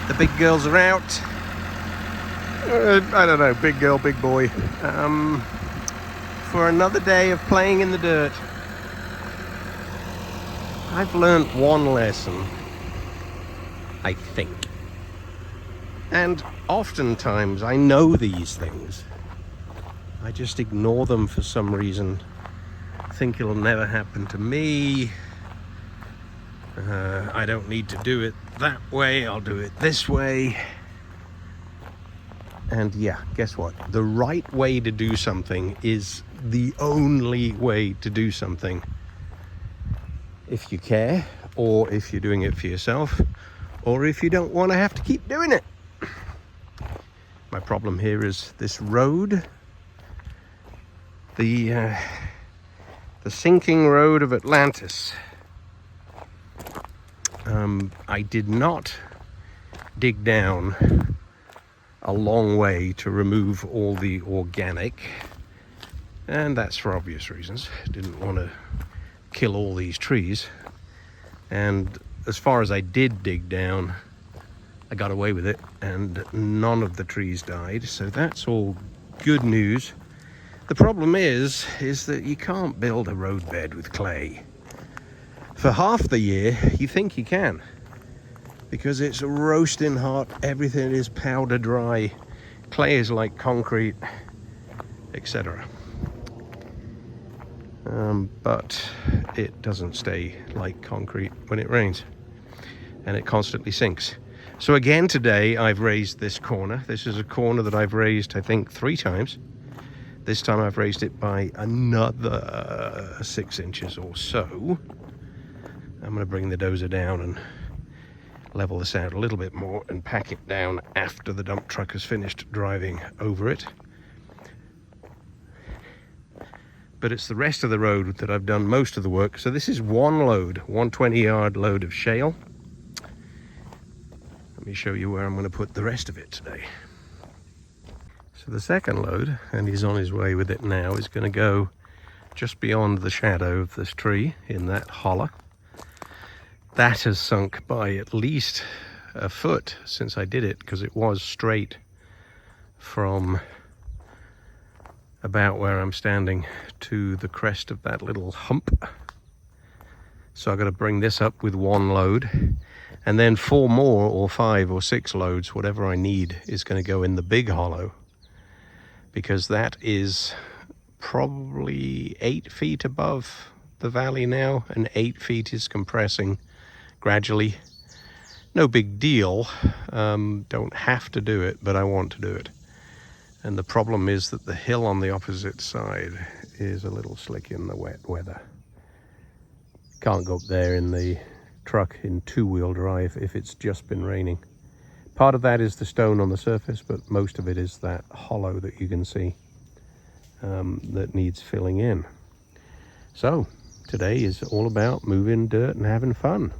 The big girls are out. I don't know, big girl, big boy. For another day of playing in the dirt. I've learnt one lesson, I think. And oftentimes I know these things. I just ignore them for some reason. Think it'll never happen to me. I don't need to do it that way, I'll do it this way. And yeah, guess what? The right way to do something is the only way to do something. If you care, or if you're doing it for yourself, or if you don't want to have to keep doing it. My problem here is this road, the sinking road of Atlantis. I did not dig down a long way to remove all the organic, and that's for obvious reasons. Didn't want to kill all these trees, and as far as I did dig down, I got away with it and none of the trees died, so that's all good news. The problem is that you can't build a roadbed with clay. For half the year you think you can, because it's roasting hot, everything is powder dry, clay is like concrete, etc. But it doesn't stay like concrete when it rains, and it constantly sinks. So again today I've raised this corner. This is a corner that I've raised I think 3 times. This time I've raised it by another 6 inches or so. I'm going to bring the dozer down and level this out a little bit more and pack it down after the dump truck has finished driving over it. But it's the rest of the road that I've done most of the work. So this is one load, 120-yard load of shale. Let me show you where I'm going to put the rest of it today. So the second load, and he's on his way with it now, is going to go just beyond the shadow of this tree in that hollow. That has sunk by at least a foot since I did it, because it was straight from about where I'm standing to the crest of that little hump. So I've got to bring this up with one load, and then 4 more or 5 or 6 loads, whatever I need, is going to go in the big hollow, because that is probably 8 feet above the valley now, and 8 feet is compressing gradually. No big deal, don't have to do it, but I want to do it. And the problem is that the hill on the opposite side is a little slick in the wet weather. Can't go up there in the truck in 2-wheel drive if it's just been raining. Part of that is the stone on the surface, but most of it is that hollow that you can see that needs filling in. So today is all about moving dirt and having fun.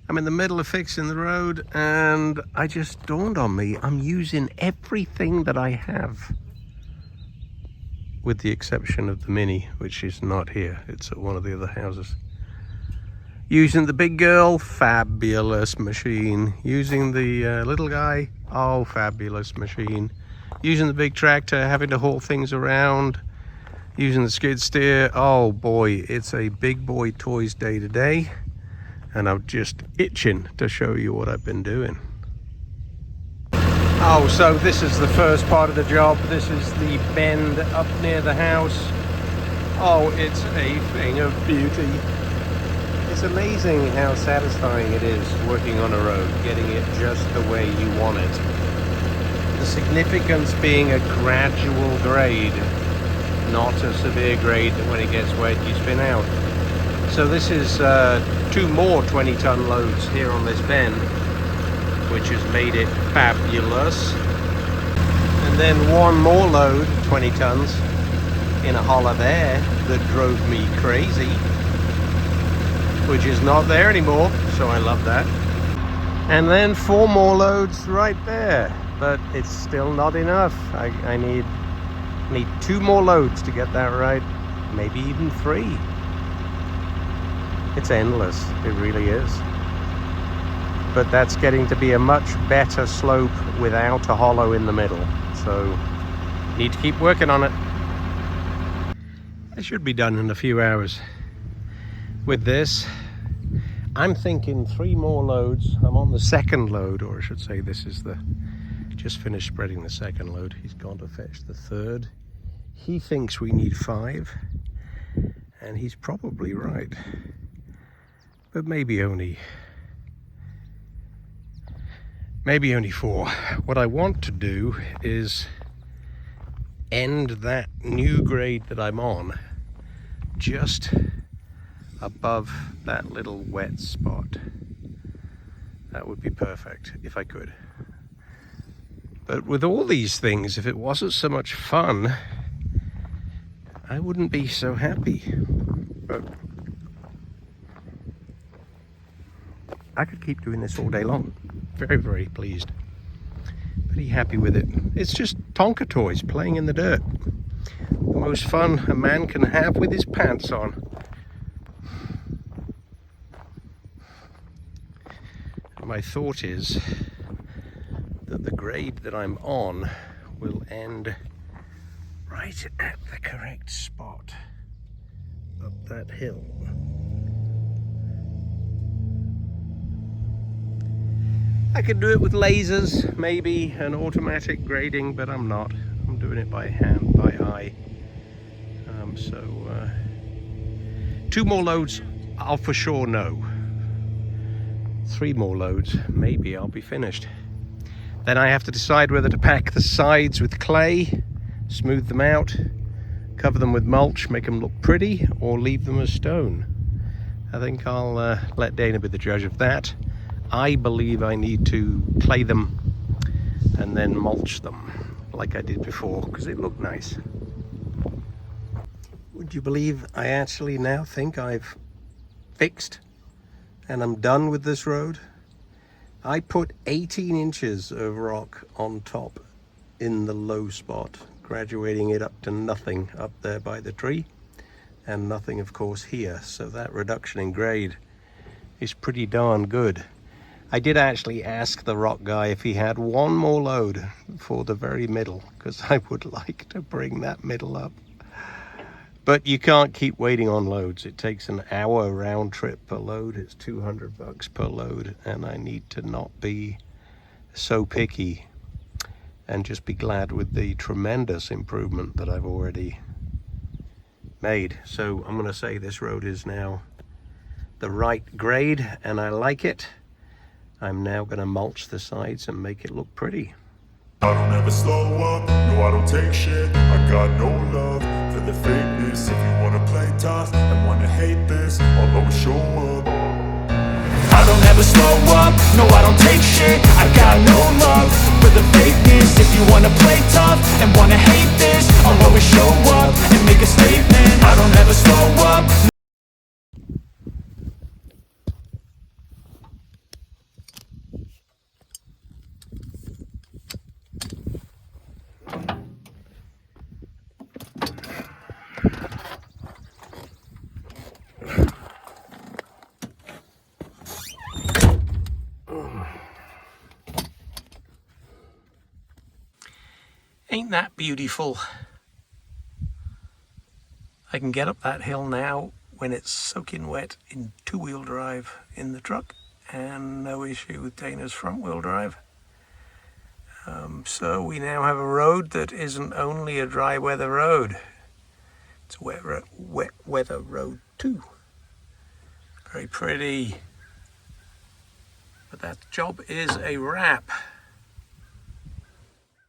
I'm in the middle of fixing the road, and I just dawned on me, I'm using everything that I have, with the exception of the Mini, which is not here. It's at one of the other houses. Using the big girl, fabulous machine. Using the little guy, oh, fabulous machine. Using the big tractor, having to haul things around. Using the skid steer, oh boy, it's a big boy toys day today. And I'm just itching to show you what I've been doing. Oh, so this is the first part of the job. This is the bend up near the house. Oh, it's a thing of beauty. It's amazing how satisfying it is working on a road, getting it just the way you want it. The significance being a gradual grade, not a severe grade that when it gets wet you spin out. So this is 2 more 20-ton loads here on this bend, which has made it fabulous. And then 1 more load, 20 tons, in a hollow there that drove me crazy, which is not there anymore, so I love that. And then 4 more loads right there, but it's still not enough. I need 2 more loads to get that right, maybe even 3. It's endless, it really is. but that's getting to be a much better slope without a hollow in the middle. So need to keep working on it. I should be done in a few hours with this. I'm thinking 3 more loads. I'm on the second load, or I should say this is the, just finished spreading the second load. He's gone to fetch the third. He thinks we need 5, and he's probably right, but maybe only 4. What I want to do is end that new grade that I'm on just above that little wet spot. That would be perfect if I could. But with all these things, if it wasn't so much fun, I wouldn't be so happy. But I could keep doing this all day long. Very, very pleased. Pretty happy with it. It's just Tonka toys playing in the dirt. The most fun a man can have with his pants on. My thought is that the grade that I'm on will end right at the correct spot up that hill. I could do it with lasers, maybe an automatic grading, but I'm not. I'm doing it by hand, by eye. 2 more loads, I'll for sure know. 3 more loads, maybe I'll be finished. Then I have to decide whether to pack the sides with clay, smooth them out, cover them with mulch, make them look pretty, or leave them as stone. I think I'll let Dana be the judge of that. I believe I need to clay them and then mulch them like I did before, because it looked nice. Would you believe I actually now think I've fixed and I'm done with this road? I put 18 inches of rock on top in the low spot, graduating it up to nothing up there by the tree, and nothing of course here, so that reduction in grade is pretty darn good. I did actually ask the rock guy if he had 1 more load for the very middle, because I would like to bring that middle up. But you can't keep waiting on loads. It takes an hour round trip per load. It's $200 per load, and I need to not be so picky and just be glad with the tremendous improvement that I've already made. So I'm going to say this road is now the right grade, and I like it. I'm now going to mulch the sides and make it look pretty. I don't ever slow up, no I don't take shit. I got no love for the fakeness. If you wanna play tough and wanna hate this, I'll always show up. I don't ever slow up, no I don't take shit. I got no love for the fakeness. If you wanna play tough and wanna hate this, I'll always show up and make a statement. I don't ever slow up. Ain't that beautiful? I can get up that hill now when it's soaking wet in 2-wheel drive in the truck, and no issue with Dana's front-wheel drive. So we now have a road that isn't only a dry weather road, it's a wet weather road too. Very pretty. But that job is a wrap.